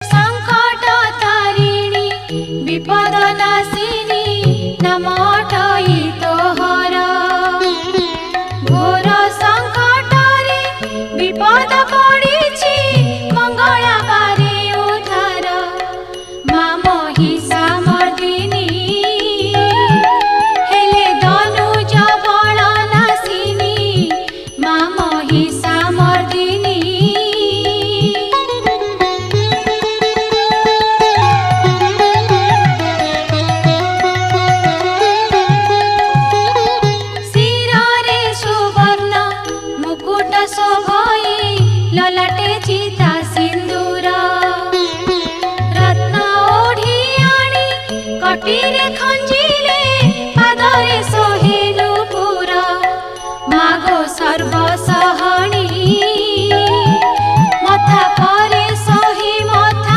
संकट तारिणी विपद नाशिनी नमटई तोहर घोर संकटरे विपद पड़िछि मंगला बारे उद्धार माँ महिषामर्दिनी हेले धनुज बल नाशिनी माँ महिषामर्दिनी शिरे सुवर्ण मुकुट शोभई ललाटे चिता सिंदूर रत्न ओढ़ी आनी कटिरे